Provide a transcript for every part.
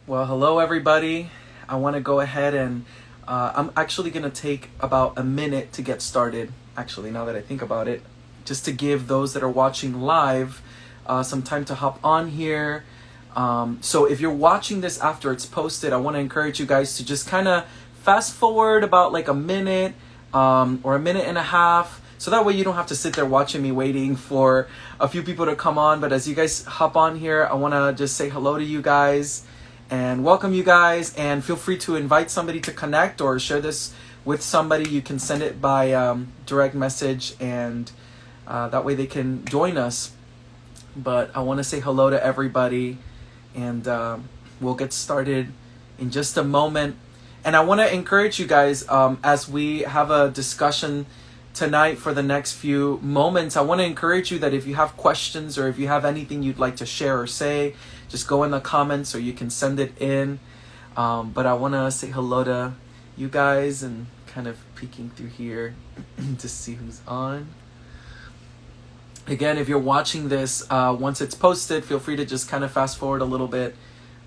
Well, hello everybody. I want to go ahead and I'm actually going to take about a minute to get started. Actually, now that I think about it, just to give those that are watching live some time to hop on here. So if you're watching this after it's posted, I want to encourage you guys to just kind of fast forward about like a minute or a minute and a half. So that way you don't have to sit there watching me waiting for a few people to come on. But as you guys hop on here, I want to just say hello to you guys and welcome you guys, and feel free to invite somebody to connect or share this with somebody. You can send it by direct message, and that way they can join us. But I want to say hello to everybody, and we'll get started in just a moment. And I want to encourage you guys as we have a discussion tonight for the next few moments. I want to encourage you that if you have questions or if you have anything you'd like to share or say, just go in the comments or you can send it in. But I want to say hello to you guys and kind of peeking through here to see who's on. Again, if you're watching this, once it's posted, feel free to just kind of fast forward a little bit.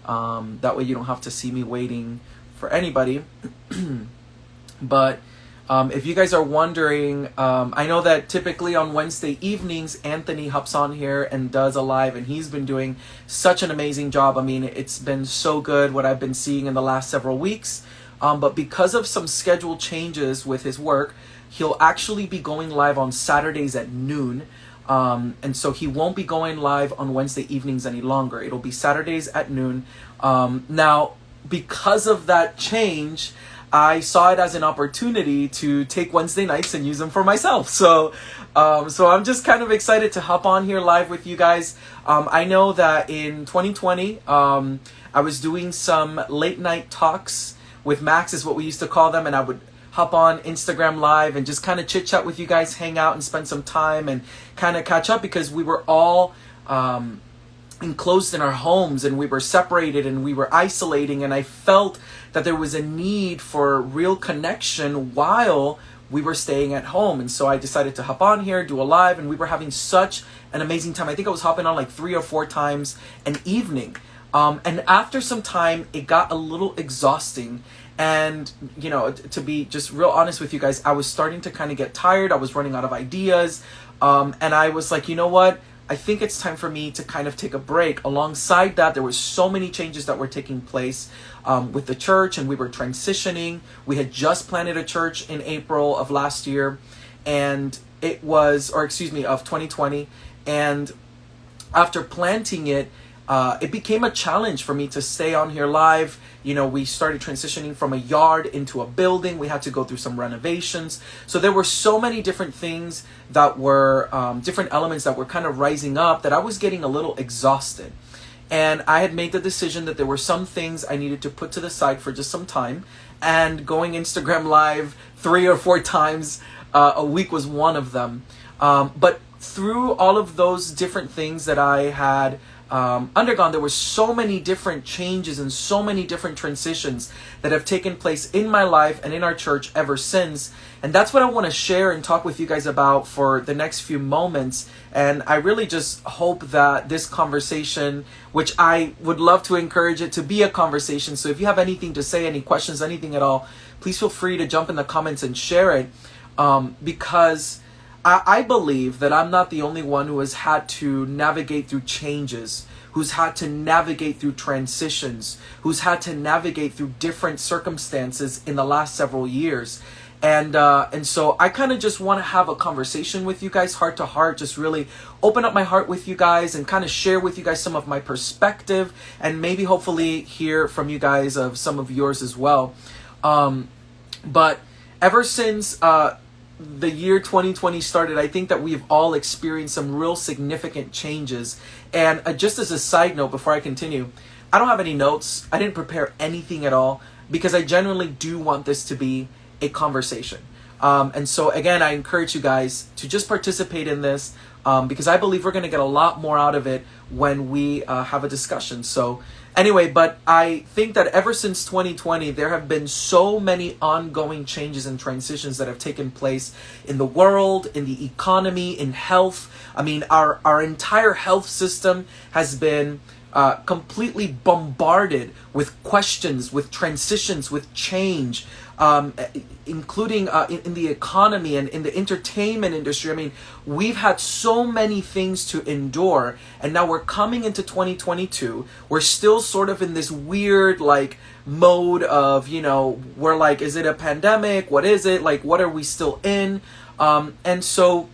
That way you don't have to see me waiting for anybody. But if you guys are wondering, I know that typically on Wednesday evenings, Anthony hops on here and does a live, and he's been doing such an amazing job. I mean, it's been so good what I've been seeing in the last several weeks. But because of some schedule changes with his work, he'll actually be going live on Saturdays at noon. And so he won't be going live on Wednesday evenings any longer. It'll be Saturdays at noon. Now, because of that change, I saw it as an opportunity to take Wednesday nights and use them for myself. So I'm just kind of excited to hop on here live with you guys. I know that in 2020, I was doing some late night talks with Max, is what we used to call them. And I would hop on Instagram live and just kind of chit chat with you guys, hang out and spend some time and kind of catch up, because we were all enclosed in our homes and we were separated and we were isolating, and I felt that there was a need for real connection while we were staying at home. And so I decided to hop on here, do a live, and we were having such an amazing time. I think I was hopping on like 3 or 4 times an evening. And after some time, it got a little exhausting. And, you know, to be just real honest with you guys, I was starting to kind of get tired. I was running out of ideas. And I was like, you know what? I think it's time for me to kind of take a break. Alongside that, there were so many changes that were taking place with the church, and we were transitioning. We had just planted a church in April of last year, and of 2020. And after planting it, it became a challenge for me to stay on here live. You know, we started transitioning from a yard into a building. We had to go through some renovations. So there were so many different things that were, different elements that were kind of rising up, that I was getting a little exhausted. And I had made the decision that there were some things I needed to put to the side for just some time. And going Instagram live 3 or 4 times a week was one of them. But through all of those different things that I had undergone, there were so many different changes and so many different transitions that have taken place in my life and in our church ever since. And that's what I want to share and talk with you guys about for the next few moments. And I really just hope that this conversation, which I would love to encourage it to be a conversation. So if you have anything to say, any questions, anything at all, please feel free to jump in the comments and share it. Because I believe that I'm not the only one who has had to navigate through changes, who's had to navigate through transitions, who's had to navigate through different circumstances in the last several years. And so I kind of just want to have a conversation with you guys, heart to heart, just really open up my heart with you guys and kind of share with you guys some of my perspective, and maybe hopefully hear from you guys of some of yours as well. But ever since the year 2020 started, I think that we've all experienced some real significant changes. And just as a side note, before I continue, I don't have any notes. I didn't prepare anything at all, because I genuinely do want this to be a conversation. And so again, I encourage you guys to just participate in this, because I believe we're going to get a lot more out of it when we have a discussion. So anyway, but I think that ever since 2020, there have been so many ongoing changes and transitions that have taken place in the world, in the economy, in health. I mean, our entire health system has been completely bombarded with questions, with transitions, with change, including in the economy and in the entertainment industry. I mean, we've had so many things to endure, and now we're coming into 2022. We're still sort of in this weird like mode of, we're like, is it a pandemic? What is it? Like, what are we still in? And so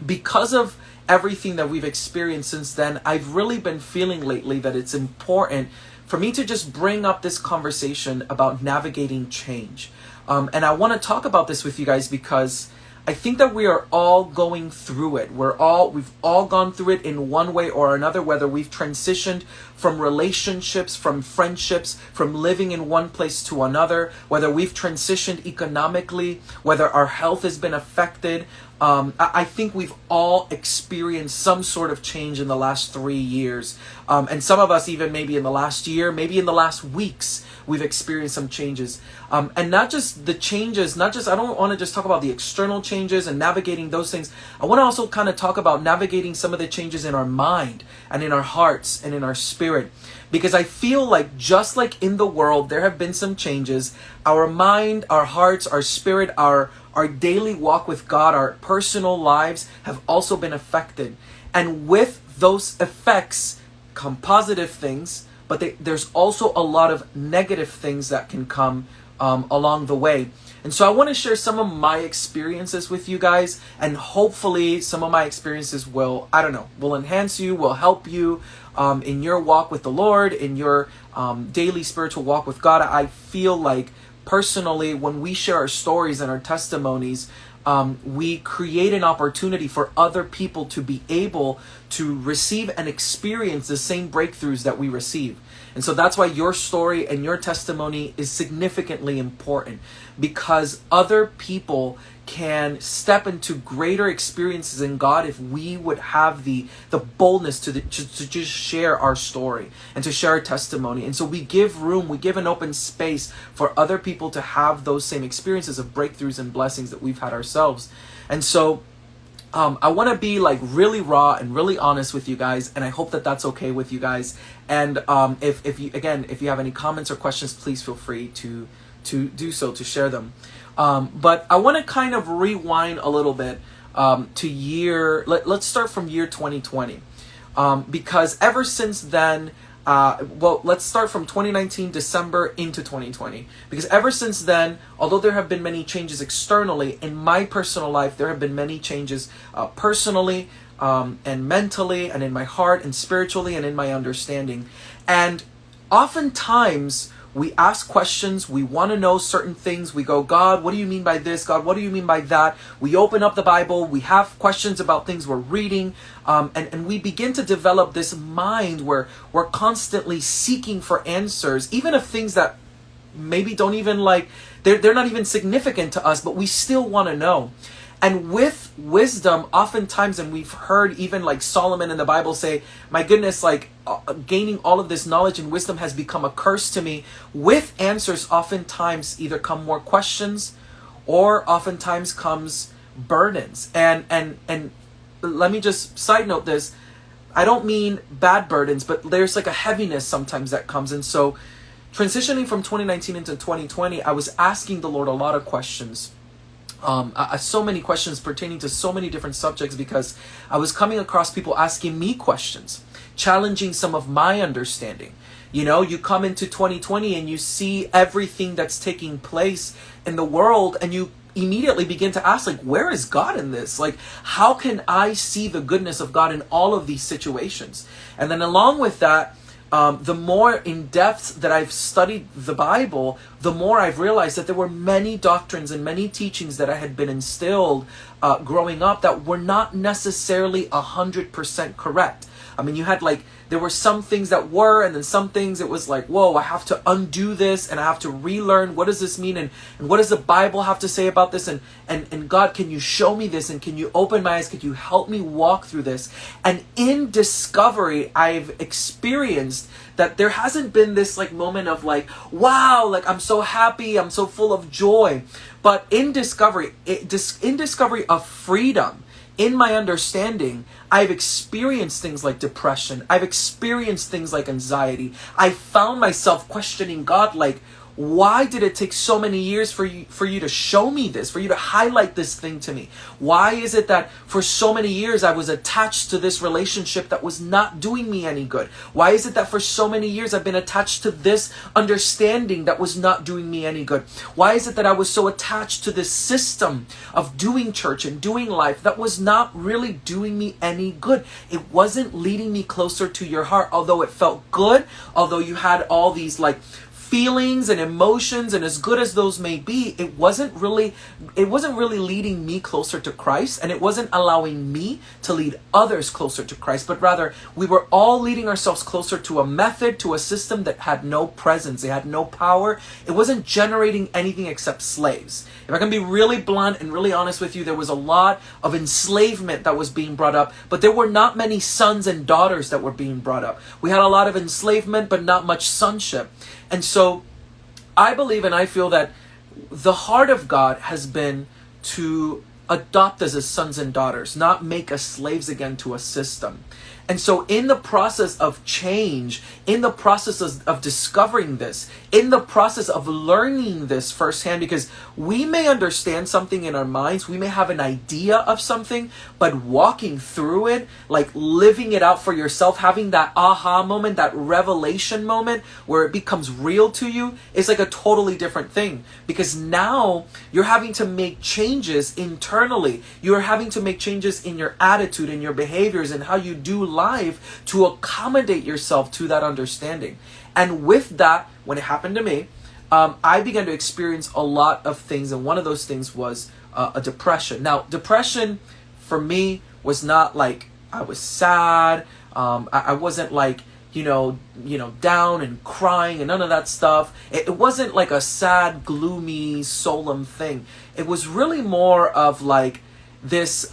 because of everything that we've experienced since then, I've really been feeling lately that it's important for me to just bring up this conversation about navigating change. And I want to talk about this with you guys because I think that we are all going through it. We've all gone through it in one way or another, whether we've transitioned from relationships, from friendships, from living in one place to another, whether we've transitioned economically, whether our health has been affected. I think we've all experienced some sort of change in the last 3 years. And some of us even maybe in the last year, maybe in the last weeks, we've experienced some changes. And not just the changes, I don't want to just talk about the external changes and navigating those things. I want to also kind of talk about navigating some of the changes in our mind and in our hearts and in our spirit. Because I feel like just like in the world, there have been some changes. Our mind, our hearts, our spirit, our daily walk with God, our personal lives have also been affected. And with those effects come positive things, but there's also a lot of negative things that can come along the way. And so I want to share some of my experiences with you guys, and hopefully some of my experiences will enhance you, will help you in your walk with the Lord, in your daily spiritual walk with God. I feel like personally, when we share our stories and our testimonies, we create an opportunity for other people to be able to receive and experience the same breakthroughs that we receive. And so that's why your story and your testimony is significantly important, because other people can step into greater experiences in God if we would have the boldness to just share our story and to share our testimony. And so we give room, we give an open space for other people to have those same experiences of breakthroughs and blessings that we've had ourselves. And so I want to be like really raw and really honest with you guys, and I hope that that's okay with you guys. And if you have any comments or questions, please feel free to do so, to share them. But I want to kind of rewind a little bit to let's start from year 2020, because ever since then, let's start from 2019 December into 2020, because ever since then, although there have been many changes externally, in my personal life there have been many changes personally and mentally and in my heart and spiritually and in my understanding. And oftentimes we ask questions, we want to know certain things. We go, God, what do you mean by this? God, what do you mean by that? We open up the Bible, we have questions about things we're reading, and we begin to develop this mind where we're constantly seeking for answers, even of things that maybe don't even they're not even significant to us, but we still want to know. And with wisdom, oftentimes, and we've heard even like Solomon in the Bible say, my goodness, gaining all of this knowledge and wisdom has become a curse to me. With answers, oftentimes either come more questions or oftentimes comes burdens. And let me just side note this. I don't mean bad burdens, but there's like a heaviness sometimes that comes. And so transitioning from 2019 into 2020, I was asking the Lord a lot of questions. So many questions pertaining to so many different subjects, because I was coming across people asking me questions, challenging some of my understanding. You come into 2020 and you see everything that's taking place in the world, and you immediately begin to ask, where is God in this? How can I see the goodness of God in all of these situations? And then along with that, the more in depth that I've studied the Bible, the more I've realized that there were many doctrines and many teachings that I had been instilled growing up that were not necessarily 100% correct. I mean, you had there were some things that were, and then some things it was whoa, I have to undo this and I have to relearn. What does this mean? And what does the Bible have to say about this? And God, can you show me this? And can you open my eyes? Could you help me walk through this? And in discovery, I've experienced that there hasn't been this moment of wow, I'm so happy, I'm so full of joy. But in discovery of freedom, in my understanding, I've experienced things like depression. I've experienced things like anxiety. I found myself questioning God, like, why did it take so many years for you to show me this, for you to highlight this thing to me? Why is it that for so many years I was attached to this relationship that was not doing me any good? Why is it that for so many years I've been attached to this understanding that was not doing me any good? Why is it that I was so attached to this system of doing church and doing life that was not really doing me any good? It wasn't leading me closer to your heart, although it felt good, although you had all these like feelings and emotions, and as good as those may be, it wasn't really leading me closer to Christ, and it wasn't allowing me to lead others closer to Christ, but rather we were all leading ourselves closer to a method, to a system that had no presence, it had no power. It wasn't generating anything except slaves. If I can be really blunt and really honest with you, there was a lot of enslavement that was being brought up, but there were not many sons and daughters that were being brought up. We had a lot of enslavement, but not much sonship. And so I believe and I feel that the heart of God has been to adopt us as sons and daughters, not make us slaves again to a system. And so in the process of change, in the process of discovering this, in the process of learning this firsthand, because we may understand something in our minds, we may have an idea of something, but walking through it, like living it out for yourself, having that aha moment, that revelation moment where it becomes real to you, is like a totally different thing. Because now you're having to make changes internally. You're having to make changes in your attitude, in your behaviors, and how you do life to accommodate yourself to that understanding. And with that, when it happened to me, I began to experience a lot of things, and one of those things was a depression. Now, depression for me was not like I was sad. I wasn't like down and crying and none of that stuff. It wasn't like a sad, gloomy, solemn thing. It was really more of like this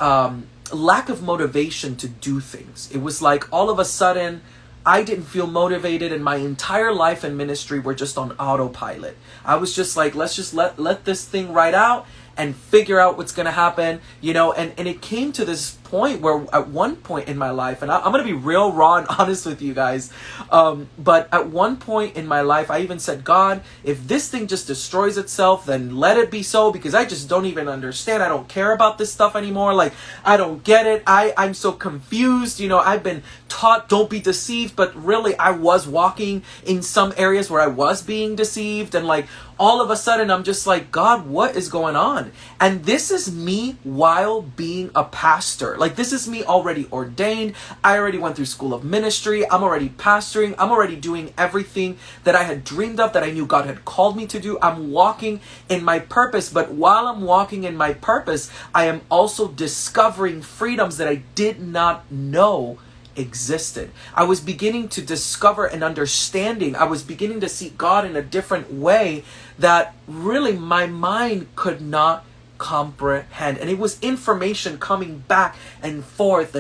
lack of motivation to do things. It was like all of a sudden I didn't feel motivated, and my entire life and ministry were just on autopilot. I was just like, let's just let this thing ride out and figure out what's going to happen, and it came to this point where at one point in my life, and I'm going to be real raw and honest with you guys, but at one point in my life, I even said, God, if this thing just destroys itself, then let it be so, because I just don't even understand. I don't care about this stuff anymore. Like, I don't get it. I'm so confused. I've been taught don't be deceived, but really I was walking in some areas where I was being deceived, and like all of a sudden I'm just like, God, what is going on? And this is me while being a pastor. Like, this is me already ordained. I already went through school of ministry. I'm already pastoring. I'm already doing everything that I had dreamed of, that I knew God had called me to do. I'm walking in my purpose. But while I'm walking in my purpose, I am also discovering freedoms that I did not know existed. I was beginning to discover an understanding. I was beginning to see God in a different way that really my mind could not comprehend. And it was information coming back and forth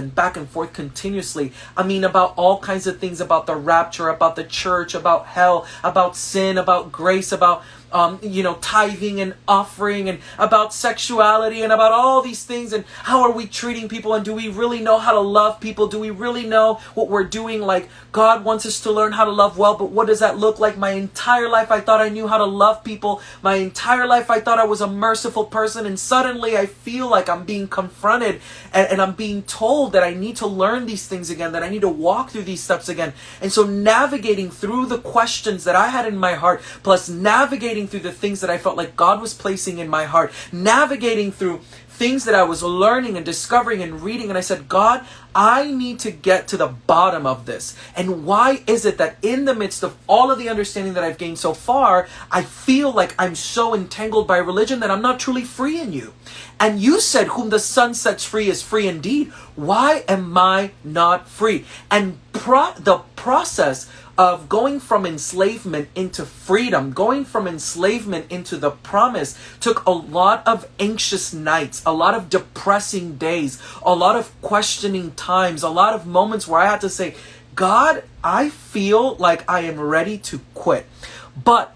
continuously. I mean, about all kinds of things, about the rapture, about the church, about hell, about sin, about grace, about tithing and offering, and about sexuality, and about all these things, and how are we treating people, and do we really know how to love people? Do we really know what we're doing? Like, God wants us to learn how to love well, but what does that look like? My entire life I thought I knew how to love people. My entire life I thought I was a merciful person, and suddenly I feel like I'm being confronted, and I'm being told that I need to learn these things again, that I need to walk through these steps again. And so navigating through the questions that I had in my heart, plus navigating through the things that I felt like God was placing in my heart, navigating through things that I was learning and discovering and reading, and I said, God, I need to get to the bottom of this. And why is it that in the midst of all of the understanding that I've gained so far, I feel like I'm so entangled by religion that I'm not truly free in you? And you said, whom the Son sets free is free indeed. Why am I not free? And the process of going from enslavement into freedom, going from enslavement into the promise, took a lot of anxious nights, a lot of depressing days, a lot of questioning times, a lot of moments where I had to say, God, I feel like I am ready to quit. But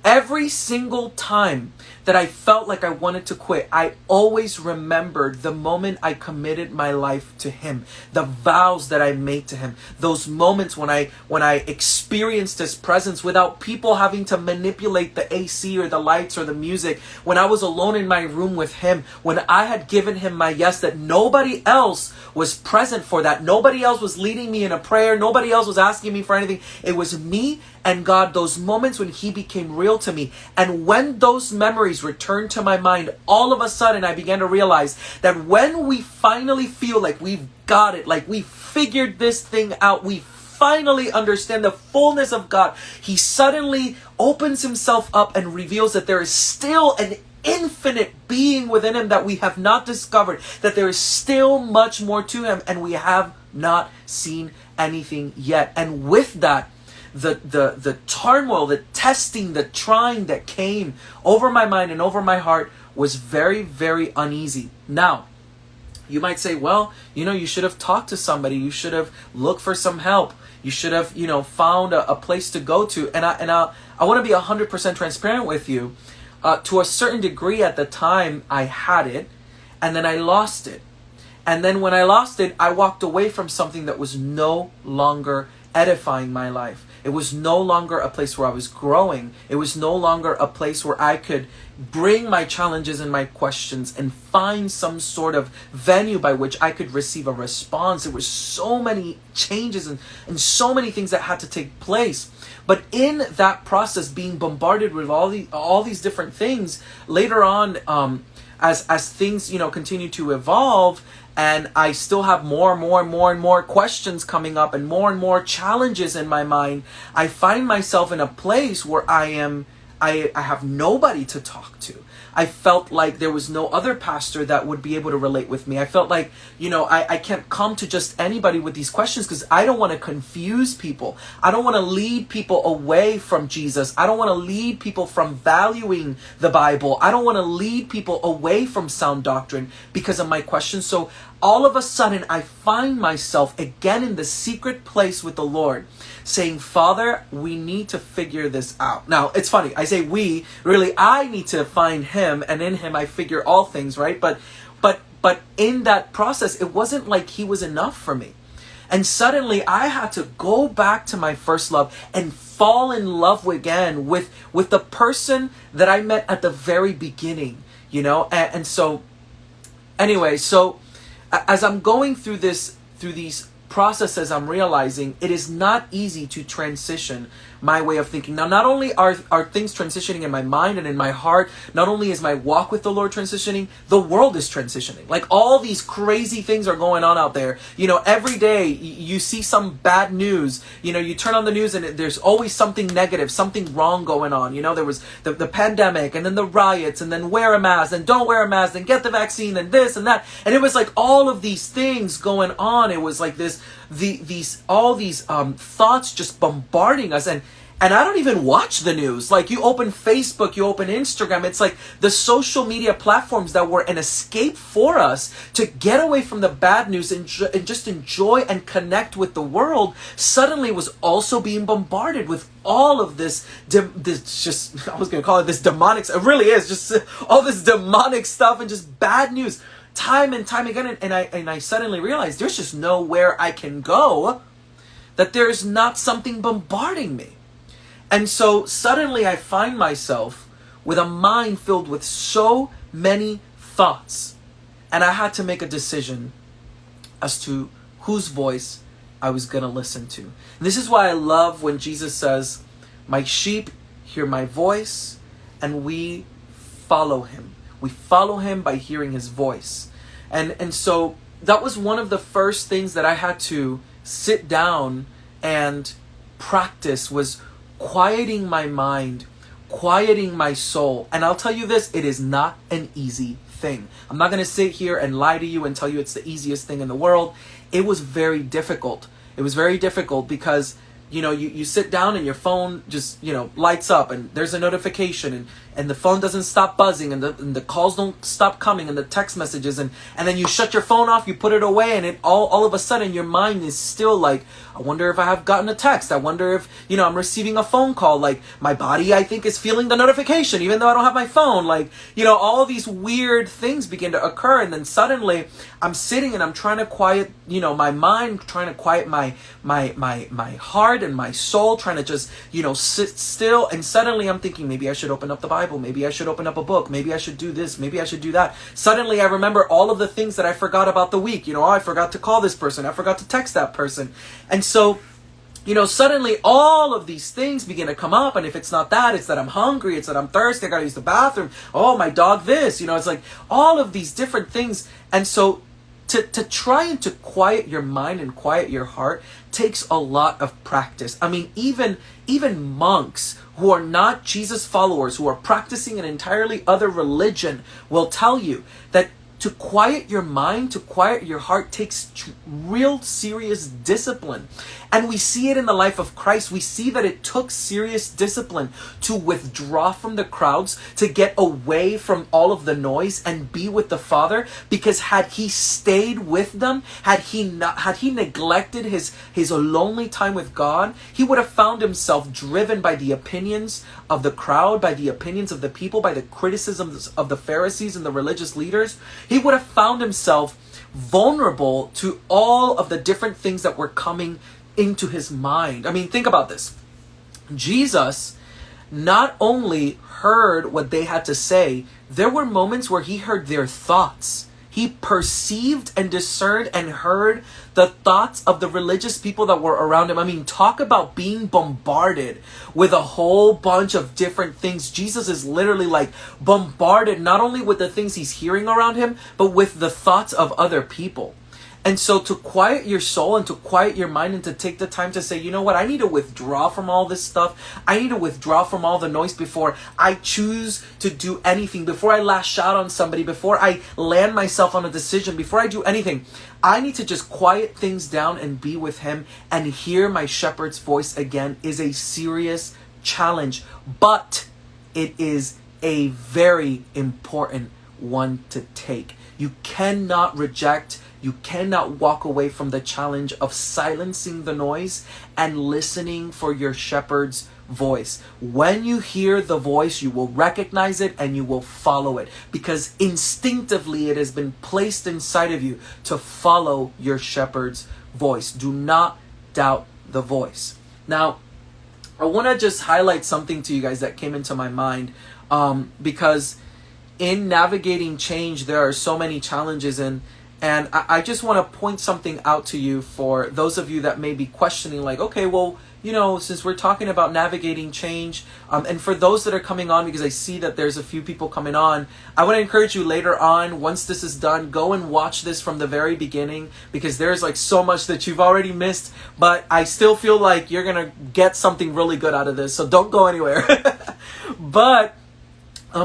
every single time that I felt like I wanted to quit, I always remembered the moment I committed my life to Him, the vows that I made to Him, those moments when I experienced His presence without people having to manipulate the AC or the lights or the music, when I was alone in my room with Him, when I had given Him my yes, that nobody else was present for that. Nobody else was leading me in a prayer. Nobody else was asking me for anything. It was me and God, those moments when He became real to me. And when those memories returned to my mind, all of a sudden I began to realize that when we finally feel like we've got it, like we figured this thing out, we finally understand the fullness of God, He suddenly opens Himself up and reveals that there is still an infinite being within Him that we have not discovered, that there is still much more to Him and we have not seen anything yet. And with that, the turmoil, the testing, the trying that came over my mind and over my heart was very, very uneasy. Now, you might say, well, you should have talked to somebody. You should have looked for some help. You should have, found a place to go to. And I want to be 100% transparent with you. To a certain degree at the time, I had it, and then I lost it. And then when I lost it, I walked away from something that was no longer edifying my life. It was no longer a place where I was growing. It was no longer a place where I could bring my challenges and my questions and find some sort of venue by which I could receive a response. There were so many changes and so many things that had to take place. But in that process, being bombarded with all these different things, later on, as things continue to evolve, and I still have more and more questions coming up and more challenges in my mind, I find myself in a place where I have nobody to talk to. I felt like there was no other pastor that would be able to relate with me. I felt like, I can't come to just anybody with these questions because I don't want to confuse people. I don't want to lead people away from Jesus. I don't want to lead people from valuing the Bible. I don't want to lead people away from sound doctrine because of my questions. So all of a sudden, I find myself again in the secret place with the Lord, saying, Father, we need to figure this out. Now, it's funny. I say we, really, I need to find Him, and in Him I figure all things, right? But in that process, it wasn't like He was enough for me. And suddenly, I had to go back to my first love and fall in love again with the person that I met at the very beginning, And so, anyway, as I'm going through these processes, I'm realizing it is not easy to transition my way of thinking. Now, not only are things transitioning in my mind and in my heart, not only is my walk with the Lord transitioning, the world is transitioning. Like all these crazy things are going on out there. Every day you see some bad news. You turn on the news and there's always something negative, something wrong going on. There was the pandemic, and then the riots, and then wear a mask, and don't wear a mask, and get the vaccine, and this and that. And it was like all of these things going on. It was like these thoughts just bombarding us. And I don't even watch the news. Like, you open Facebook, you open Instagram. It's like the social media platforms that were an escape for us to get away from the bad news and just enjoy and connect with the world, suddenly was also being bombarded with all of this just, I was going to call it this demonic, it really is just all this demonic stuff and just bad news time and time again. And I suddenly realized there's just nowhere I can go that there's not something bombarding me. And so suddenly I find myself with a mind filled with so many thoughts. And I had to make a decision as to whose voice I was going to listen to. And this is why I love when Jesus says, my sheep hear my voice, and we follow Him. We follow Him by hearing His voice. And so that was one of the first things that I had to sit down and practice, was quieting my mind, quieting my soul. And I'll tell you this, it is not an easy thing. I'm not going to sit here and lie to you and tell you it's the easiest thing in the world. It was very difficult. It was very difficult because, you sit down and your phone just, lights up and there's a notification and the phone doesn't stop buzzing and the calls don't stop coming and the text messages and then you shut your phone off, you put it away, and it all of a sudden your mind is still like, I wonder if I have gotten a text. I wonder if, I'm receiving a phone call. Like, my body, I think, is feeling the notification, even though I don't have my phone. Like, all these weird things begin to occur. And then suddenly I'm sitting and I'm trying to quiet, my mind, trying to quiet my heart and my soul, trying to just, sit still. And suddenly I'm thinking, maybe I should open up the Bible. Maybe I should open up a book. Maybe I should do this. Maybe I should do that. Suddenly I remember all of the things that I forgot about the week. I forgot to call this person. I forgot to text that person. And so, suddenly all of these things begin to come up. And if it's not that, it's that I'm hungry. It's that I'm thirsty. I got to use the bathroom. Oh, my dog this. It's like all of these different things. And so to try and to quiet your mind and quiet your heart takes a lot of practice. I mean, even monks who are not Jesus followers, who are practicing an entirely other religion, will tell you that to quiet your mind, to quiet your heart takes real serious discipline. And we see it in the life of Christ. We see that it took serious discipline to withdraw from the crowds, to get away from all of the noise and be with the Father. Because had he stayed with them, had he neglected his lonely time with God, he would have found himself driven by the opinions of the crowd, by the opinions of the people, by the criticisms of the Pharisees and the religious leaders. He would have found himself vulnerable to all of the different things that were coming into his mind. I mean, think about this. Jesus not only heard what they had to say, there were moments where he heard their thoughts. He perceived and discerned and heard the thoughts of the religious people that were around him. I mean, talk about being bombarded with a whole bunch of different things. Jesus is literally like bombarded not only with the things he's hearing around him, but with the thoughts of other people. And so to quiet your soul and to quiet your mind and to take the time to say, you know what, I need to withdraw from all this stuff. I need to withdraw from all the noise before I choose to do anything, before I lash out on somebody, before I land myself on a decision, before I do anything. I need to just quiet things down and be with him and hear my shepherd's voice again is a serious challenge. But it is a very important one to take. You cannot reject. You cannot walk away from the challenge of silencing the noise and listening for your shepherd's voice. When you hear the voice, you will recognize it and you will follow it, because instinctively it has been placed inside of you to follow your shepherd's voice. Do not doubt the voice. Now, I want to just highlight something to you guys that came into my mind, because in navigating change, there are so many challenges, and I just want to point something out to you for those of you that may be questioning, like, okay, well, since we're talking about navigating change, and for those that are coming on, because I see that there's a few people coming on, I want to encourage you later on, once this is done, go and watch this from the very beginning, because there's like so much that you've already missed, but I still feel like you're going to get something really good out of this, so don't go anywhere. But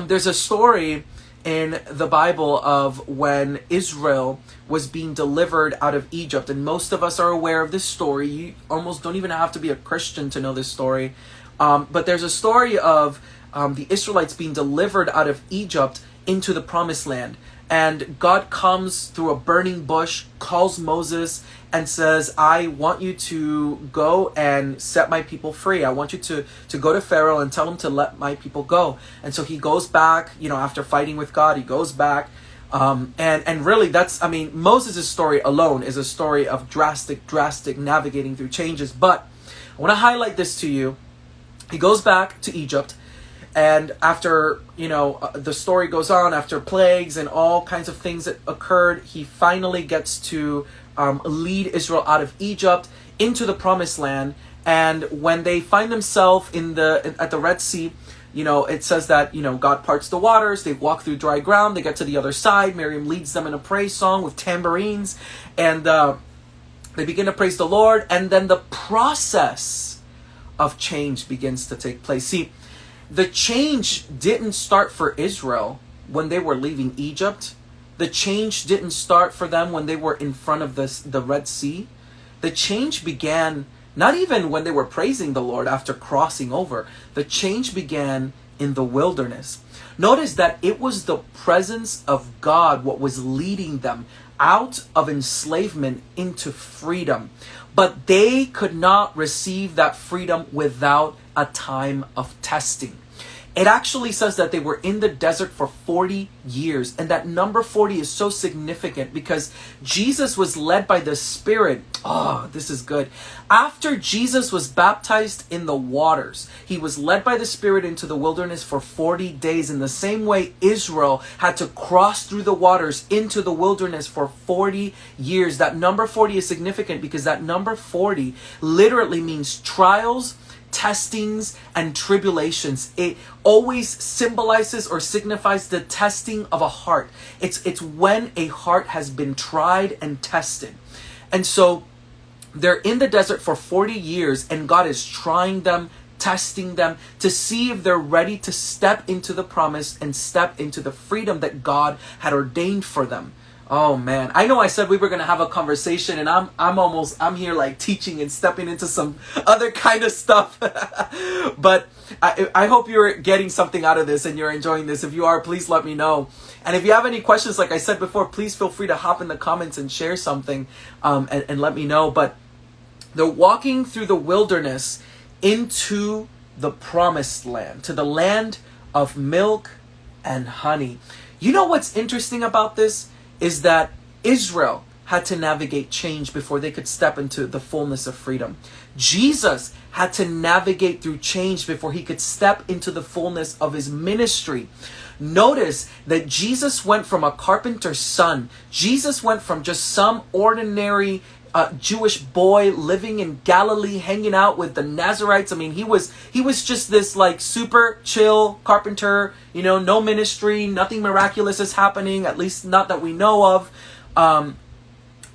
there's a story in the Bible of when Israel was being delivered out of Egypt. And most of us are aware of this story. You almost don't even have to be a Christian to know this story. But there's a story of the Israelites being delivered out of Egypt into the promised land. And God comes through a burning bush, calls Moses, and says, I want you to go and set my people free. I want you to go to Pharaoh and tell him to let my people go. And so he goes back, after fighting with God, he goes back. And really Moses' story alone is a story of drastic navigating through changes. But I want to highlight this to you. He goes back to Egypt. And after, the story goes on, after plagues and all kinds of things that occurred, he finally gets to lead Israel out of Egypt into the promised land. And when they find themselves at the Red Sea, it says that, God parts the waters, they walk through dry ground, they get to the other side. Miriam leads them in a praise song with tambourines, and they begin to praise the Lord. And then the process of change begins to take place. See, the change didn't start for Israel when they were leaving Egypt. The change didn't start for them when they were in front of the Red Sea. The change began not even when they were praising the Lord after crossing over. The change began in the wilderness. Notice that it was the presence of God what was leading them out of enslavement into freedom. But they could not receive that freedom without a time of testing. It actually says that they were in the desert for 40 years. And that number 40 is so significant because Jesus was led by the Spirit. Oh, this is good. After Jesus was baptized in the waters, he was led by the Spirit into the wilderness for 40 days. In the same way, Israel had to cross through the waters into the wilderness for 40 years. That number 40 is significant because that number 40 literally means trials, testings, and tribulations. It always symbolizes or signifies the testing of a heart. It's when a heart has been tried and tested. And so they're in the desert for 40 years and God is trying them, testing them to see if they're ready to step into the promise and step into the freedom that God had ordained for them. Oh man, I know I said we were going to have a conversation and I'm here like teaching and stepping into some other kind of stuff. But I hope you're getting something out of this and you're enjoying this. If you are, please let me know. And if you have any questions, like I said before, please feel free to hop in the comments and share something and let me know. But they're walking through the wilderness into the promised land, to the land of milk and honey. You know what's interesting about this? Is that Israel had to navigate change before they could step into the fullness of freedom. Jesus had to navigate through change before he could step into the fullness of his ministry. Notice that Jesus went from a carpenter's son. Jesus went from just some ordinary Jewish boy living in Galilee, hanging out with the Nazarites. I mean, he was just this like super chill carpenter, no ministry, nothing miraculous is happening, at least not that we know of.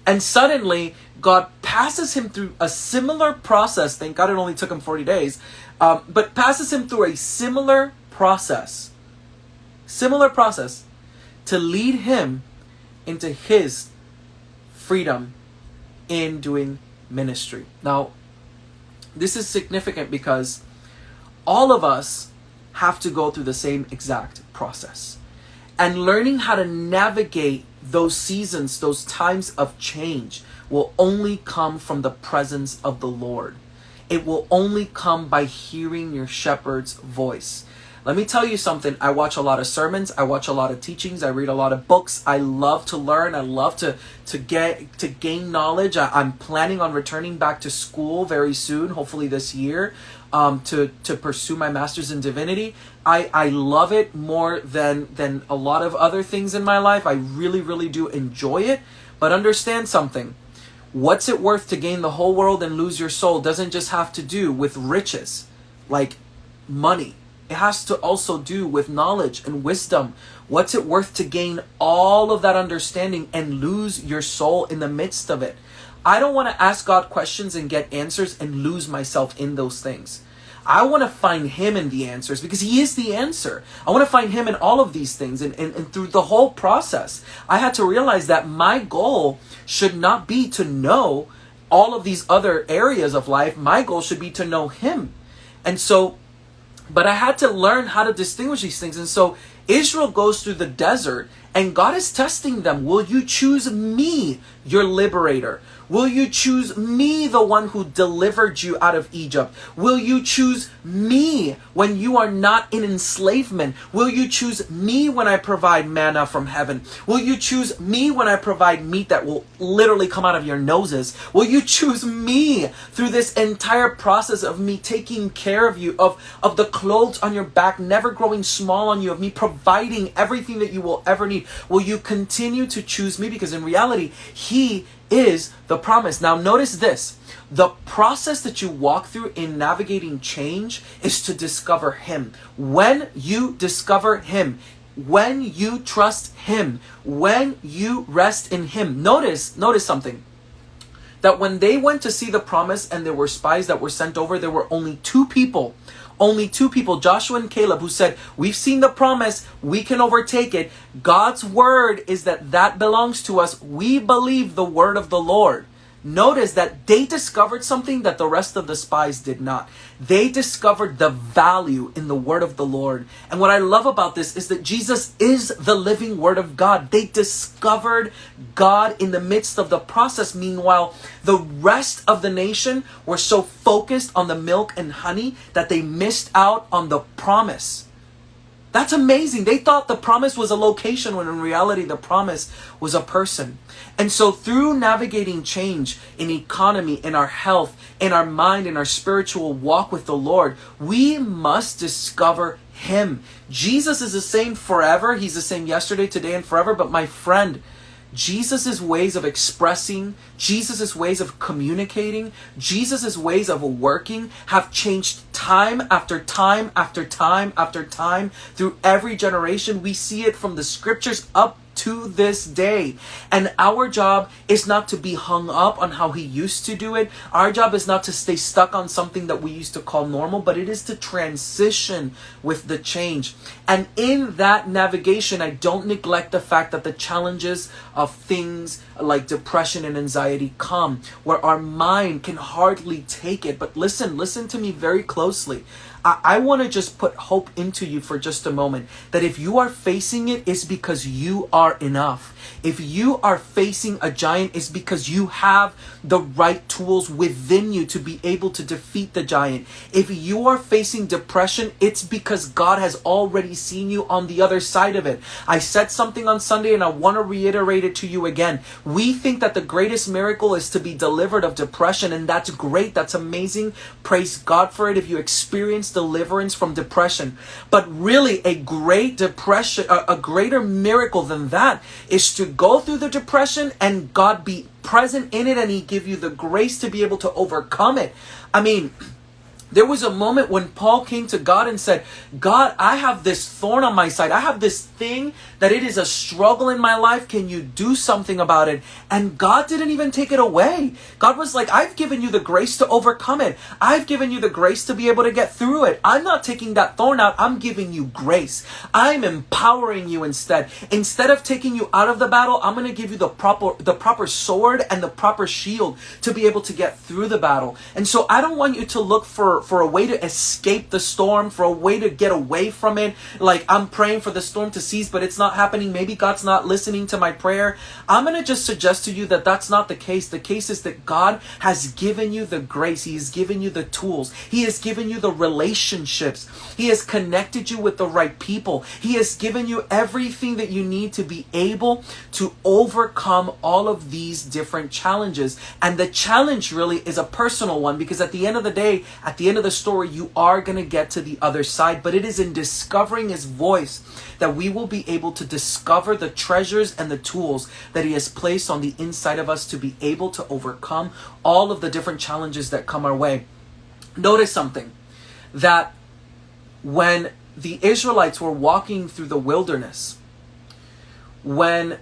And suddenly God passes him through a similar process. Thank God it only took him 40 days, but passes him through a similar process to lead him into his freedom in doing ministry. Now, this is significant because all of us have to go through the same exact process. And learning how to navigate those seasons, those times of change, will only come from the presence of the Lord. It will only come by hearing your shepherd's voice. Let me tell you something. I watch a lot of sermons. I watch a lot of teachings. I read a lot of books. I love to learn. I love to gain knowledge. I'm planning on returning back to school very soon, hopefully this year, to pursue my master's in divinity. I love it more than a lot of other things in my life. I really, really do enjoy it. But understand something. What's it worth to gain the whole world and lose your soul doesn't just have to do with riches, like money. It has to also do with knowledge and wisdom. What's it worth to gain all of that understanding and lose your soul in the midst of it? I don't want to ask God questions and get answers and lose myself in those things. I want to find him in the answers because he is the answer. I want to find him in all of these things and through the whole process. I had to realize that my goal should not be to know all of these other areas of life. My goal should be to know him. But I had to learn how to distinguish these things. And so Israel goes through the desert and God is testing them. Will you choose me, your liberator? Will you choose me, the one who delivered you out of Egypt? Will you choose me when you are not in enslavement? Will you choose me when I provide manna from heaven? Will you choose me when I provide meat that will literally come out of your noses? Will you choose me through this entire process of me taking care of you, of the clothes on your back never growing small on you, of me providing everything that you will ever need? Will you continue to choose me? Because in reality, he is the promise. Now notice this. The process that you walk through in navigating change is to discover him. When you discover him, when you trust him, when you rest in him. Notice something. That when they went to see the promise and there were spies that were sent over, there were only two people, Joshua and Caleb, who said, we've seen the promise, we can overtake it. God's word is that belongs to us. We believe the word of the Lord. notice that they discovered something that the rest of the spies did not. They discovered the value in the word of the Lord. And what I love about this is that Jesus is the living word of God. They discovered God in the midst of the process. Meanwhile, the rest of the nation were so focused on the milk and honey that they missed out on the promise. That's amazing. They thought the promise was a location when in reality the promise was a person. And so through navigating change in economy, in our health, in our mind, in our spiritual walk with the Lord, we must discover Him. Jesus is the same forever. He's the same yesterday, today, and forever. But my friend, Jesus' ways of expressing, Jesus' ways of communicating, Jesus' ways of working have changed time after time after time after time through every generation. We see it from the scriptures up to this day. And our job is not to be hung up on how He used to do it. Our job is not to stay stuck on something that we used to call normal, but it is to transition with the change. And in that navigation, I don't neglect the fact that the challenges of things like depression and anxiety come, where our mind can hardly take it. But listen to me very closely. I want to just put hope into you for just a moment, that if you are facing it, it's because you are enough. If you are facing a giant, it's because you have the right tools within you to be able to defeat the giant. If you are facing depression, it's because God has already seen you on the other side of it. I said something on Sunday and I want to reiterate it to you again. We think that the greatest miracle is to be delivered of depression, and that's great. That's amazing. Praise God for it if you experience deliverance from depression. But really, a greater miracle than that is to go through the depression and God be present in it and He give you the grace to be able to overcome it. I mean, there was a moment when Paul came to God and said, God, I have this thorn on my side. I have this thing that it is a struggle in my life. Can you do something about it? And God didn't even take it away. God was like, I've given you the grace to overcome it. I've given you the grace to be able to get through it. I'm not taking that thorn out. I'm giving you grace. I'm empowering you instead. Instead of taking you out of the battle, I'm going to give you the proper sword and the proper shield to be able to get through the battle. And so I don't want you to look for a way to escape the storm, for a way to get away from it. Like, I'm praying for the storm to cease, but it's not happening. Maybe God's not listening to my prayer. I'm going to just suggest to you that that's not the case. The case is that God has given you the grace. He has given you the tools. He has given you the relationships. He has connected you with the right people. He has given you everything that you need to be able to overcome all of these different challenges. And the challenge really is a personal one, because at the end of the day, at the end of the story, you are going to get to the other side. But it is in discovering His voice that we will be able to discover the treasures and the tools that He has placed on the inside of us to be able to overcome all of the different challenges that come our way. Notice something, that when the Israelites were walking through the wilderness, when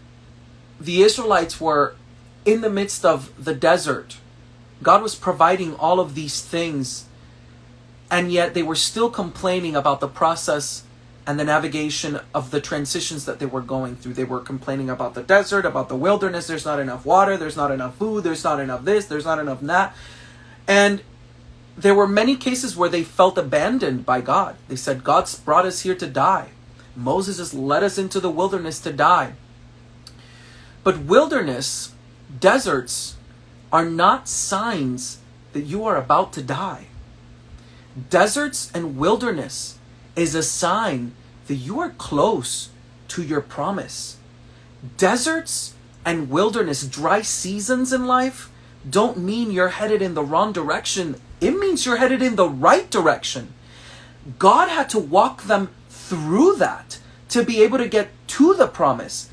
the Israelites were in the midst of the desert, God was providing all of these things, and yet they were still complaining about the process and the navigation of the transitions that they were going through. They were complaining about the desert, about the wilderness. There's not enough water. There's not enough food. There's not enough this. There's not enough that. And there were many cases where they felt abandoned by God. They said, God's brought us here to die. Moses has led us into the wilderness to die. But wilderness, deserts, are not signs that you are about to die. Deserts and wilderness is a sign that you are close to your promise. Deserts and wilderness, dry seasons in life, don't mean you're headed in the wrong direction. It means you're headed in the right direction. God had to walk them through that to be able to get to the promise.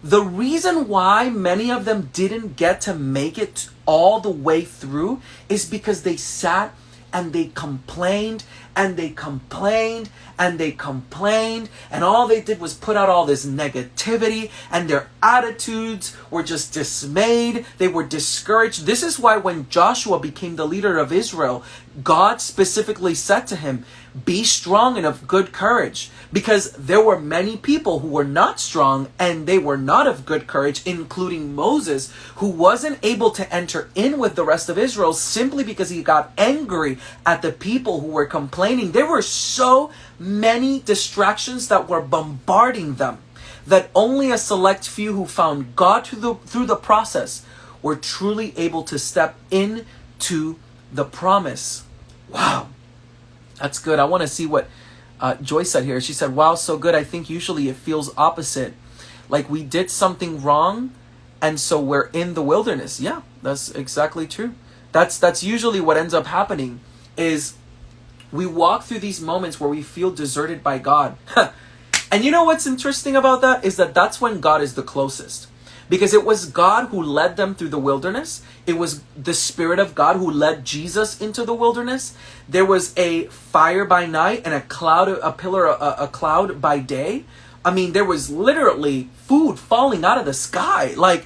The reason why many of them didn't get to make it all the way through is because they sat and they complained and they complained and they complained, and all they did was put out all this negativity, and their attitudes were just dismayed. They were discouraged. This is why when Joshua became the leader of Israel, God specifically said to him, be strong and of good courage, because there were many people who were not strong and they were not of good courage, including Moses, who wasn't able to enter in with the rest of Israel simply because he got angry at the people who were complaining. There were so many distractions that were bombarding them that only a select few who found God through the process were truly able to step into the promise. Wow, that's good. I want to see what Joyce said here. She said, wow, so good. I think usually it feels opposite. Like we did something wrong and so we're in the wilderness. Yeah, that's exactly true. That's usually what ends up happening, is we walk through these moments where we feel deserted by God. And you know what's interesting about that is that that's when God is the closest. Because it was God who led them through the wilderness. It was the Spirit of God who led Jesus into the wilderness. There was a fire by night and a cloud by day. I mean, there was literally food falling out of the sky. Like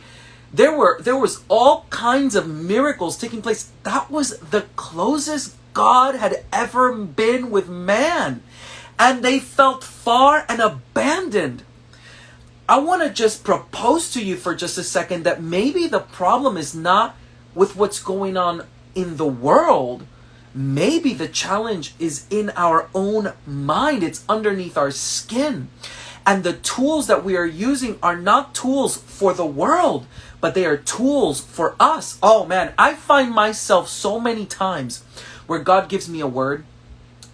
there was all kinds of miracles taking place. That was the closest God had ever been with man. And they felt far and abandoned. I want to just propose to you for just a second that maybe the problem is not with what's going on in the world. Maybe the challenge is in our own mind. It's underneath our skin. And the tools that we are using are not tools for the world, but they are tools for us. Oh man, I find myself so many times where God gives me a word,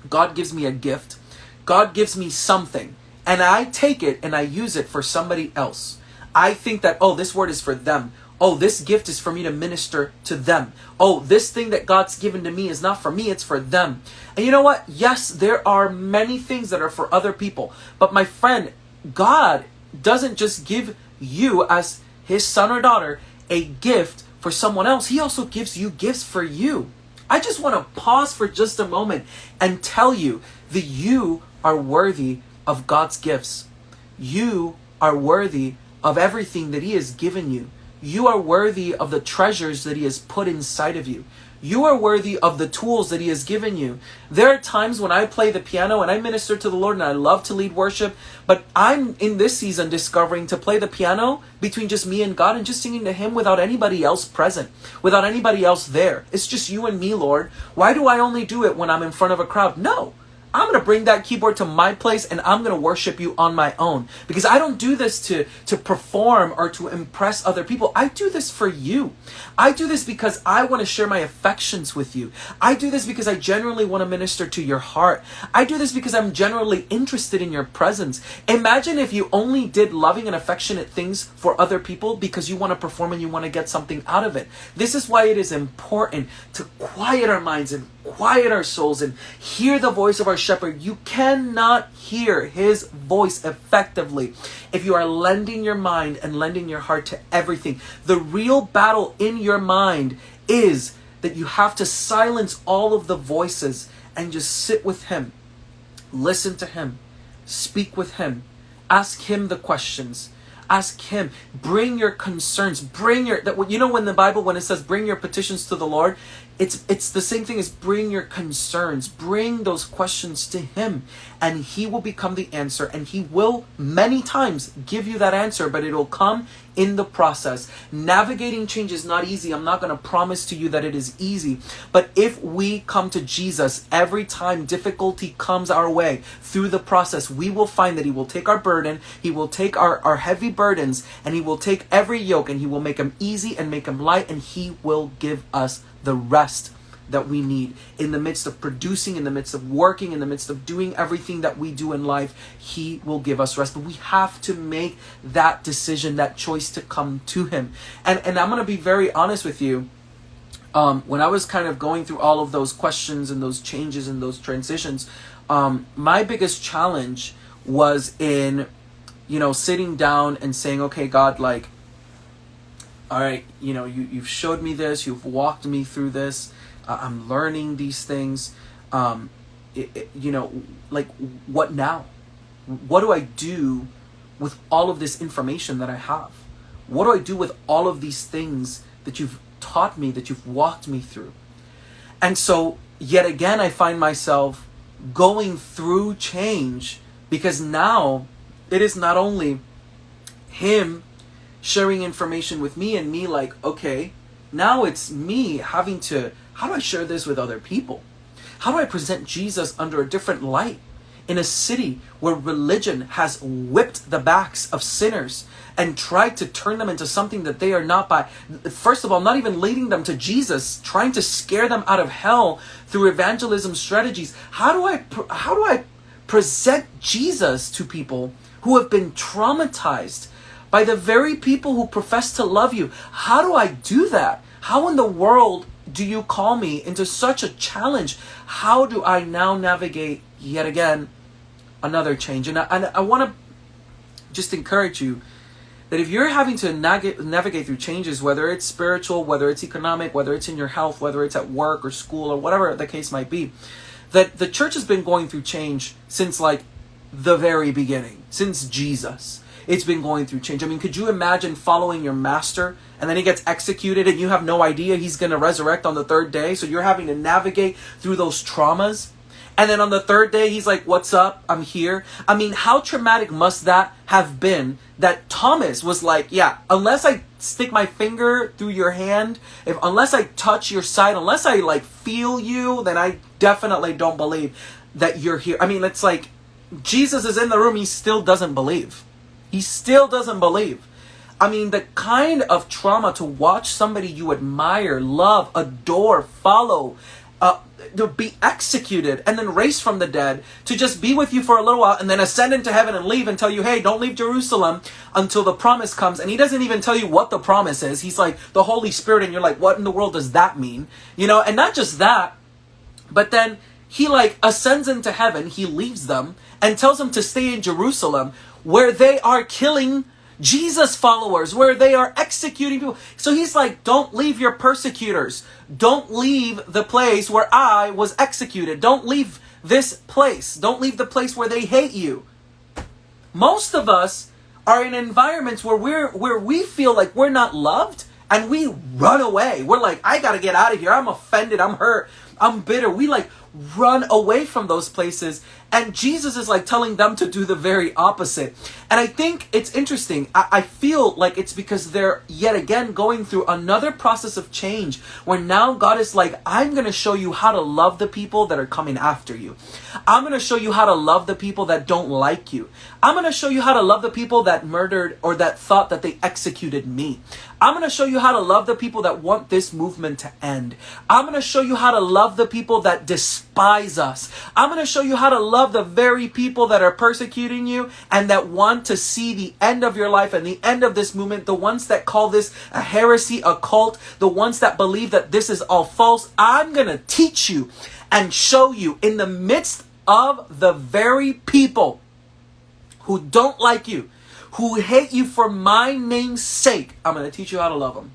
God gives me a gift, God gives me something, and I take it and I use it for somebody else. I think that, oh, this word is for them. Oh, this gift is for me to minister to them. Oh, this thing that God's given to me is not for me, it's for them. And you know what? Yes, there are many things that are for other people. But my friend, God doesn't just give you as his son or daughter a gift for someone else. He also gives you gifts for you. I just want to pause for just a moment and tell you that you are worthy of God's gifts. You are worthy of everything that he has given you. You are worthy of the treasures that he has put inside of you. You are worthy of the tools that he has given you. There are times when I play the piano and I minister to the Lord and I love to lead worship, but I'm in this season discovering to play the piano between just me and God and just singing to him without anybody else present, without anybody else there. It's just you and me, Lord. Why do I only do it when I'm in front of a crowd? No. I'm going to bring that keyboard to my place and I'm going to worship you on my own. Because I don't do this to perform or to impress other people. I do this for you. I do this because I want to share my affections with you. I do this because I genuinely want to minister to your heart. I do this because I'm genuinely interested in your presence. Imagine if you only did loving and affectionate things for other people because you want to perform and you want to get something out of it. This is why it is important to quiet our minds and quiet our souls and hear the voice of our shepherd. You cannot hear his voice effectively if you are lending your mind and lending your heart to everything. The real battle in your mind is that you have to silence all of the voices and just sit with him, listen to him, speak with him, ask him the questions. Ask him, bring your concerns, when the Bible, when it says bring your petitions to the Lord, it's the same thing as bring your concerns, bring those questions to him, and he will become the answer, and he will many times give you that answer, but it'll come in the process. Navigating change is not easy. I'm not going to promise to you that it is easy, but if we come to Jesus every time difficulty comes our way through the process, we will find that he will take our burden, he will take our heavy burdens, and he will take every yoke and he will make them easy and make them light, and he will give us the rest that we need in the midst of producing, in the midst of working, in the midst of doing everything that we do in life. He will give us rest, but we have to make that decision, that choice to come to him. And I'm going to be very honest with you. When I was kind of going through all of those questions and those changes and those transitions, my biggest challenge was in, sitting down and saying, okay, God, like, all right, you've showed me this, you've walked me through this, I'm learning these things, like, what now? What do I do with all of this information that I have? What do I do with all of these things that you've taught me, that you've walked me through? And so yet again, I find myself going through change, because now it is not only him sharing information with me and me like, okay, now it's me having to, how do I share this with other people? How do I present Jesus under a different light in a city where religion has whipped the backs of sinners and tried to turn them into something that they are not, by, first of all, not even leading them to Jesus, trying to scare them out of hell through evangelism strategies? How do I present Jesus to people who have been traumatized by the very people who profess to love you? How do I do that? How in the world do you call me into such a challenge? How do I now navigate yet again another change? And I want to just encourage you that if you're having to navigate through changes, whether it's spiritual, whether it's economic, whether it's in your health, whether it's at work or school or whatever the case might be, that the church has been going through change since like the very beginning, since Jesus. It's been going through change. I mean, could you imagine following your master and then he gets executed and you have no idea he's going to resurrect on the third day? So you're having to navigate through those traumas. And then on the third day, he's like, what's up? I'm here. I mean, how traumatic must that have been that Thomas was like, yeah, unless I stick my finger through your hand, unless I touch your side, unless I like feel you, then I definitely don't believe that you're here. I mean, it's like Jesus is in the room. He still doesn't believe. He still doesn't believe. I mean, the kind of trauma to watch somebody you admire, love, adore, follow, to be executed and then raised from the dead, to just be with you for a little while and then ascend into heaven and leave and tell you, hey, don't leave Jerusalem until the promise comes. And he doesn't even tell you what the promise is. He's like the Holy Spirit, and you're like, what in the world does that mean? You know, and not just that, but then he like ascends into heaven, he leaves them and tells them to stay in Jerusalem, where they are killing Jesus followers, where they are executing people. So he's like, don't leave your persecutors. Don't leave the place where I was executed. Don't leave this place. Don't leave the place where they hate you. Most of us are in environments where we feel like we're not loved, and we run away. We're like, I gotta get out of here. I'm offended. I'm hurt. I'm bitter. We like run away from those places. And Jesus is like telling them to do the very opposite. And I think it's interesting. I feel like it's because they're yet again going through another process of change, where now God is like, I'm going to show you how to love the people that are coming after you. I'm going to show you how to love the people that don't like you. I'm going to show you how to love the people that murdered or that thought that they executed me. I'm going to show you how to love the people that want this movement to end. I'm going to show you how to love the people that despise us. I'm going to show you how to love the very people that are persecuting you and that want to see the end of your life and the end of this movement, the ones that call this a heresy, a cult, the ones that believe that this is all false. I'm going to teach you and show you in the midst of the very people who don't like you, who hate you for my name's sake. I'm going to teach you how to love them.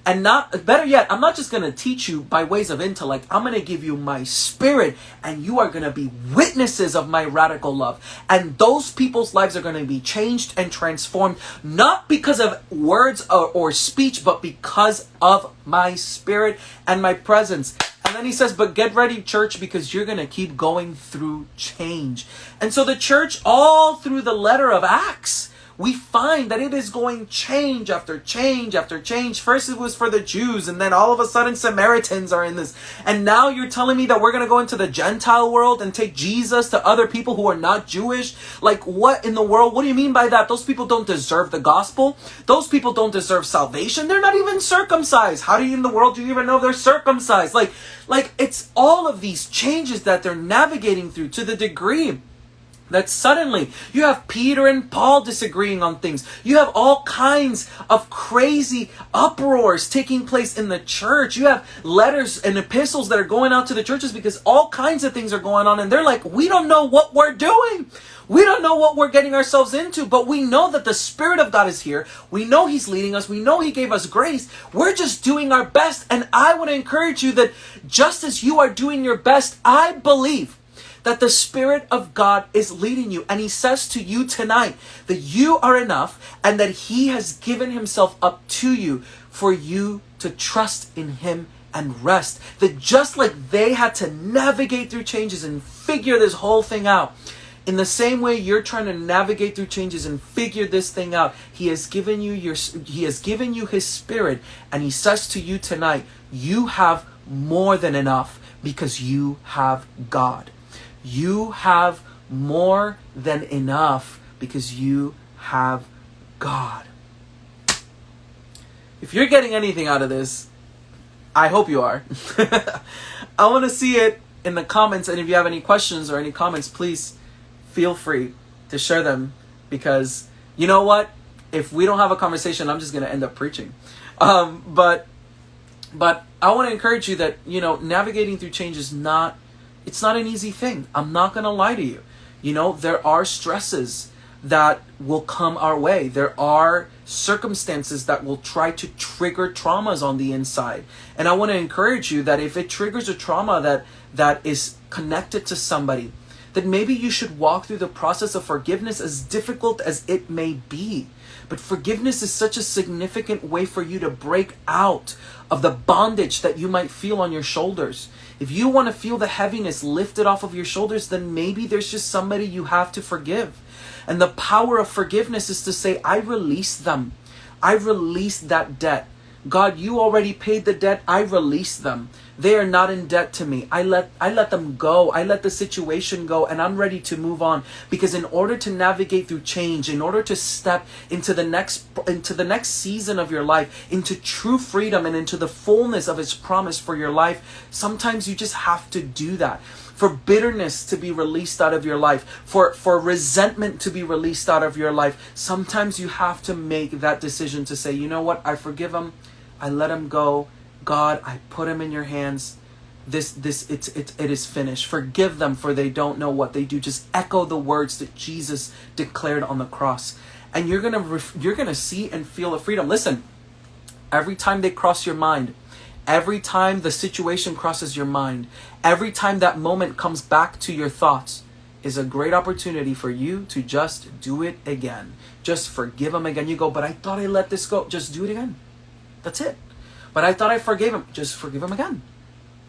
And not, better yet, I'm not just going to teach you by ways of intellect. I'm going to give you my spirit, and you are going to be witnesses of my radical love. And those people's lives are going to be changed and transformed, not because of words or speech, but because of my spirit and my presence. And then he says, but get ready, church, because you're going to keep going through change. And so the church, all through the letter of Acts, we find that it is going change after change after change. First it was for the Jews, and then all of a sudden Samaritans are in this. And now you're telling me that we're going to go into the Gentile world and take Jesus to other people who are not Jewish? Like, what in the world? What do you mean by that? Those people don't deserve the gospel. Those people don't deserve salvation. They're not even circumcised. How in the world do you even know they're circumcised? Like it's all of these changes that they're navigating through, to the degree that suddenly you have Peter and Paul disagreeing on things. You have all kinds of crazy uproars taking place in the church. You have letters and epistles that are going out to the churches because all kinds of things are going on. And they're like, we don't know what we're doing. We don't know what we're getting ourselves into, but we know that the Spirit of God is here. We know He's leading us. We know He gave us grace. We're just doing our best. And I want to encourage you that just as you are doing your best, I believe that the Spirit of God is leading you. And He says to you tonight that you are enough and that He has given Himself up to you for you to trust in Him and rest. That just like they had to navigate through changes and figure this whole thing out, in the same way you're trying to navigate through changes and figure this thing out, He has given you His Spirit, and He says to you tonight, you have more than enough because you have God. You have more than enough because you have God. If you're getting anything out of this, I hope you are. I want to see it in the comments, and if you have any questions or any comments, please feel free to share them, because you know what? If we don't have a conversation, I'm just going to end up preaching. But I want to encourage you that, navigating through change it's not an easy thing. I'm not going to lie to you. There are stresses that will come our way. There are circumstances that will try to trigger traumas on the inside. And I want to encourage you that if it triggers a trauma that is connected to somebody, that maybe you should walk through the process of forgiveness, as difficult as it may be. But forgiveness is such a significant way for you to break out of the bondage that you might feel on your shoulders. If you want to feel the heaviness lifted off of your shoulders, then maybe there's just somebody you have to forgive. And the power of forgiveness is to say, I release them. I release that debt. God, you already paid the debt. I release them. They are not in debt to me. I let them go. I let the situation go, and I'm ready to move on. Because in order to navigate through change, in order to step into the next season of your life, into true freedom and into the fullness of His promise for your life, sometimes you just have to do that. For bitterness to be released out of your life, for resentment to be released out of your life, sometimes you have to make that decision to say, you know what, I forgive him, I let him go. God, I put him in your hands. It is finished. Forgive them, for they don't know what they do. Just echo the words that Jesus declared on the cross, and you're gonna see and feel a freedom. Listen, every time they cross your mind, every time the situation crosses your mind, every time that moment comes back to your thoughts, is a great opportunity for you to just do it again. Just forgive him again. You go, but I thought I let this go. Just do it again. That's it. But I thought I forgave him. Just forgive him again.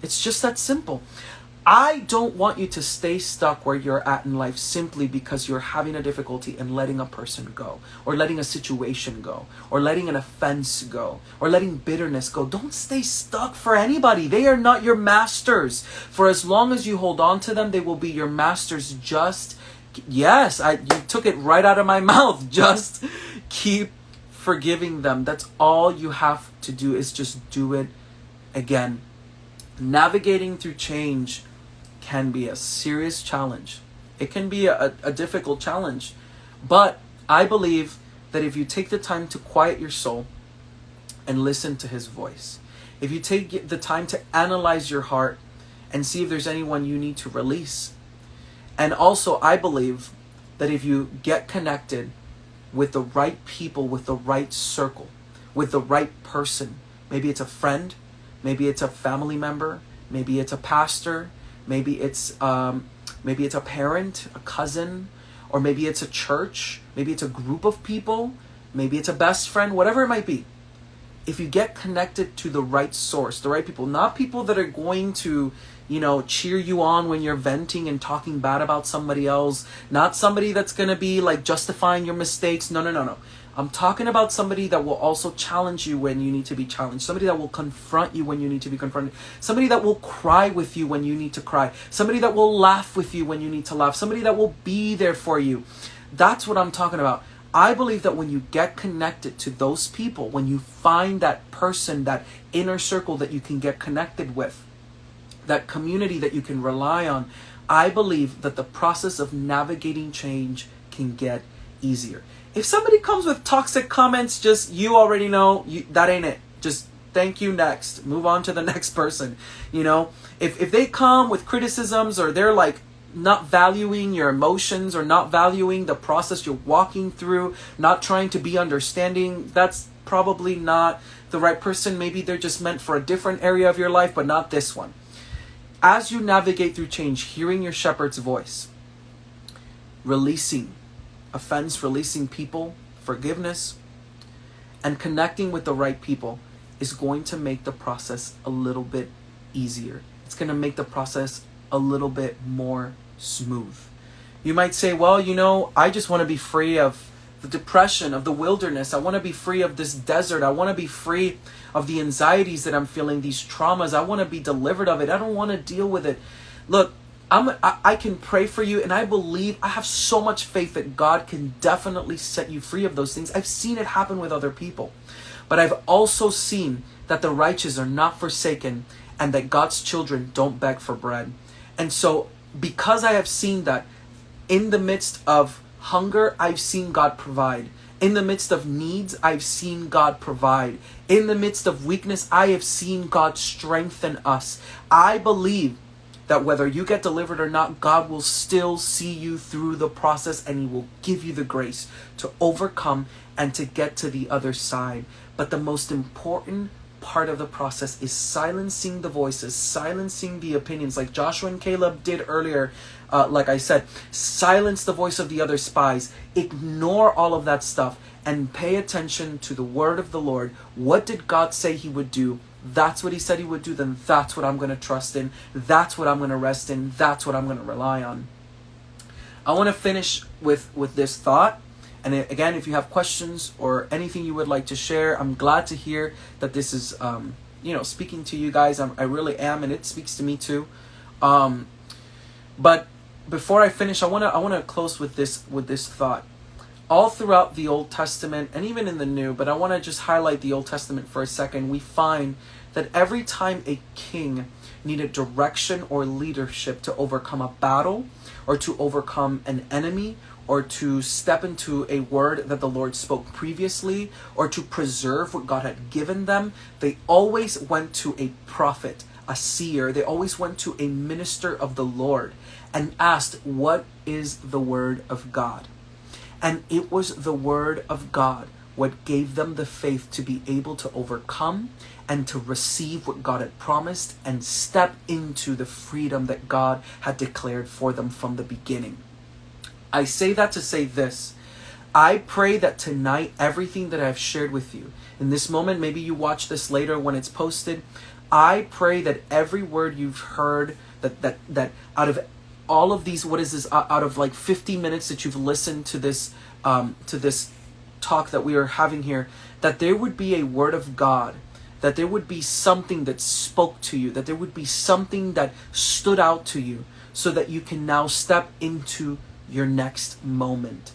It's just that simple. I don't want you to stay stuck where you're at in life simply because you're having a difficulty in letting a person go, or letting a situation go, or letting an offense go, or letting bitterness go. Don't stay stuck for anybody. They are not your masters. For as long as you hold on to them, they will be your masters. You took it right out of my mouth. Just keep forgiving them. That's all you have to do, is just do it again. Navigating through change can be a serious challenge. It can be a difficult challenge. But I believe that if you take the time to quiet your soul and listen to His voice, if you take the time to analyze your heart and see if there's anyone you need to release, and also I believe that if you get connected with the right people, with the right circle, with the right person, maybe it's a friend, maybe it's a family member, maybe it's a pastor, maybe it's a parent, a cousin, or maybe it's a church, maybe it's a group of people, maybe it's a best friend, whatever it might be. If you get connected to the right source, the right people, not people that are going to, cheer you on when you're venting and talking bad about somebody else, not somebody that's going to be like justifying your mistakes. No. I'm talking about somebody that will also challenge you when you need to be challenged. Somebody that will confront you when you need to be confronted. Somebody that will cry with you when you need to cry. Somebody that will laugh with you when you need to laugh. Somebody that will be there for you. That's what I'm talking about. I believe that when you get connected to those people, when you find that person, that inner circle that you can get connected with, that community that you can rely on, I believe that the process of navigating change can get easier. If somebody comes with toxic comments, just, you already know, that ain't it. Just thank you, next. Move on to the next person. If they come with criticisms, or they're like not valuing your emotions, or not valuing the process you're walking through, not trying to be understanding, that's probably not the right person. Maybe they're just meant for a different area of your life, but not this one. As you navigate through change, hearing your shepherd's voice, releasing offense, releasing people, forgiveness, and connecting with the right people is going to make the process a little bit easier. It's going to make the process a little bit more smooth. You might say, well, I just want to be free of the depression, of the wilderness. I want to be free of this desert. I want to be free of the anxieties that I'm feeling, these traumas. I want to be delivered of it. I don't want to deal with it. Look, I can pray for you, and I believe, I have so much faith that God can definitely set you free of those things. I've seen it happen with other people. But I've also seen that the righteous are not forsaken and that God's children don't beg for bread. And so, because I have seen that, in the midst of hunger, I've seen God provide. In the midst of needs, I've seen God provide. In the midst of weakness, I have seen God strengthen us. I believe that whether you get delivered or not, God will still see you through the process, and He will give you the grace to overcome and to get to the other side. But the most important part of the process is silencing the voices, silencing the opinions, like Joshua and Caleb did earlier. Like I said, silence the voice of the other spies. Ignore all of that stuff and pay attention to the word of the Lord. What did God say He would do? That's what He said He would do. Then that's what I'm going to trust in. That's what I'm going to rest in. That's what I'm going to rely on. I want to finish with this thought. And again, if you have questions or anything you would like to share, I'm glad to hear that this is, speaking to you guys. I really am, and it speaks to me too. But before I finish, I want to close with this thought. All throughout the Old Testament and even in the New, but I want to just highlight the Old Testament for a second. We find that every time a king needed direction or leadership to overcome a battle or to overcome an enemy, or to step into a word that the Lord spoke previously, or to preserve what God had given them, they always went to a prophet, a seer. They always went to a minister of the Lord and asked, what is the word of God? And it was the word of God what gave them the faith to be able to overcome and to receive what God had promised and step into the freedom that God had declared for them from the beginning. I say that to say this. I pray that tonight, everything that I've shared with you, in this moment, maybe you watch this later when it's posted, I pray that every word you've heard, that out of all of these, out of like 50 minutes that you've listened to this talk that we are having here, that there would be a word of God, that there would be something that spoke to you, that there would be something that stood out to you, so that you can now step into your next moment.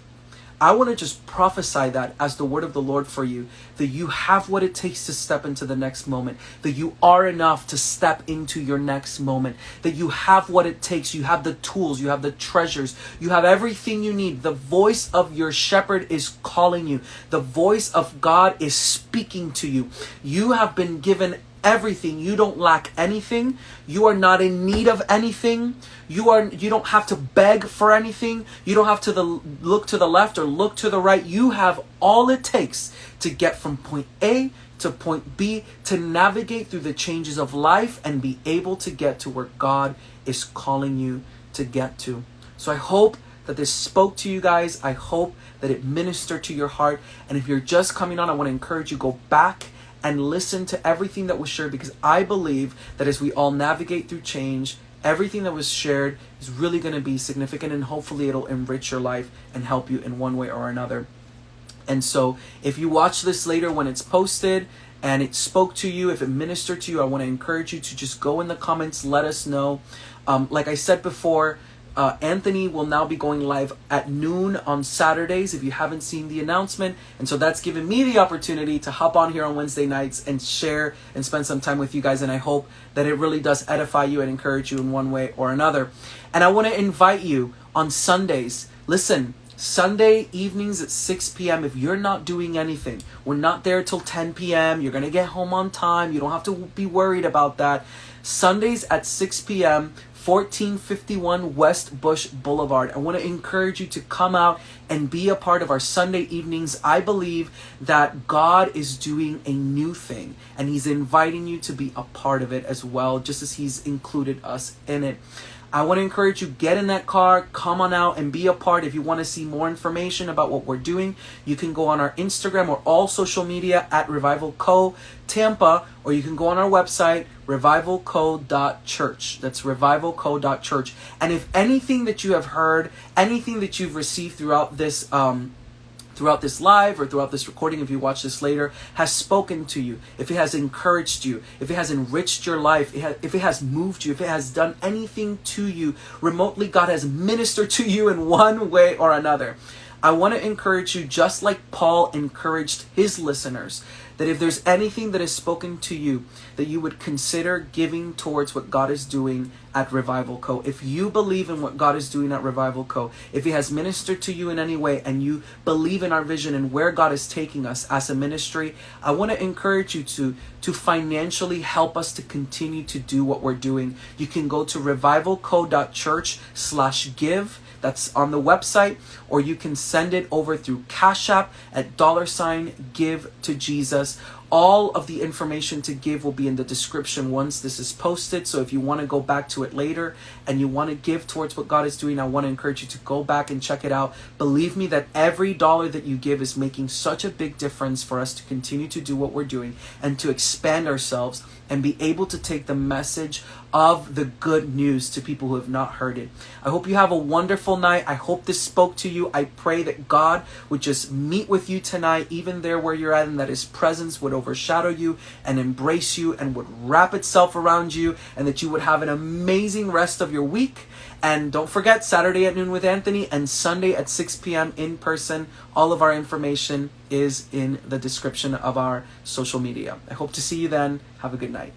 I want to just prophesy that as the word of the Lord for you, that you have what it takes to step into the next moment, that you are enough to step into your next moment, that you have what it takes, you have the tools, you have the treasures, you have everything you need. The voice of your shepherd is calling you. The voice of God is speaking to you. You have been given everything. You don't lack anything. You are not in need of anything. You don't have to beg for anything. You don't have to look to the left or look to the right. You have all it takes to get from point A to point B, to navigate through the changes of life and be able to get to where God is calling you to get to. So I hope that this spoke to you guys. I hope that it ministered to your heart. And if you're just coming on, I want to encourage you, go back and listen to everything that was shared, because I believe that as we all navigate through change, everything that was shared is really going to be significant, and hopefully it'll enrich your life and help you in one way or another. And so if you watch this later when it's posted and it spoke to you, if it ministered to you, I want to encourage you to just go in the comments, let us know. Like I said before, Anthony will now be going live at noon on Saturdays, if you haven't seen the announcement. And so that's given me the opportunity to hop on here on Wednesday nights and share and spend some time with you guys. And I hope that it really does edify you and encourage you in one way or another. And I want to invite you on Sundays. Listen, Sunday evenings at 6 p.m. If you're not doing anything, we're not there till 10 p.m. You're going to get home on time. You don't have to be worried about that. Sundays at 6 p.m., 1451 West Bush Boulevard. I want to encourage you to come out and be a part of our Sunday evenings. I believe that God is doing a new thing, and He's inviting you to be a part of it as well, just as He's included us in it. I want to encourage you, get in that car, come on out and be a part. If you want to see more information about what we're doing, you can go on our Instagram or all social media at revivalco Tampa, or you can go on our website, revivalco.church. That's revivalco.church. And if anything that you have heard, anything that you've received throughout this live or throughout this recording, if you watch this later, has spoken to you, if it has encouraged you, if it has enriched your life, if it has moved you, if it has done anything to you remotely, God has ministered to you in one way or another, I want to encourage you, just like Paul encouraged his listeners, that if there's anything that is spoken to you, that you would consider giving towards what God is doing at Revival Co. If you believe in what God is doing at Revival Co., if He has ministered to you in any way and you believe in our vision and where God is taking us as a ministry, I want to encourage you to financially help us to continue to do what we're doing. You can go to revivalco.church/give. That's on the website, or you can send it over through Cash App at $givetojesus. All of the information to give will be in the description once this is posted. So if you want to go back to it later and you want to give towards what God is doing, I want to encourage you to go back and check it out. Believe me that every dollar that you give is making such a big difference for us to continue to do what we're doing and to expand ourselves and be able to take the message of the good news to people who have not heard it. I hope you have a wonderful night. I hope this spoke to you. I pray that God would just meet with you tonight, even there where you're at, and that His presence would overshadow you and embrace you and would wrap itself around you, and that you would have an amazing rest of your week. And don't forget, Saturday at noon with Anthony and Sunday at 6 p.m. in person. All of our information is in the description of our social media. I hope to see you then. Have a good night.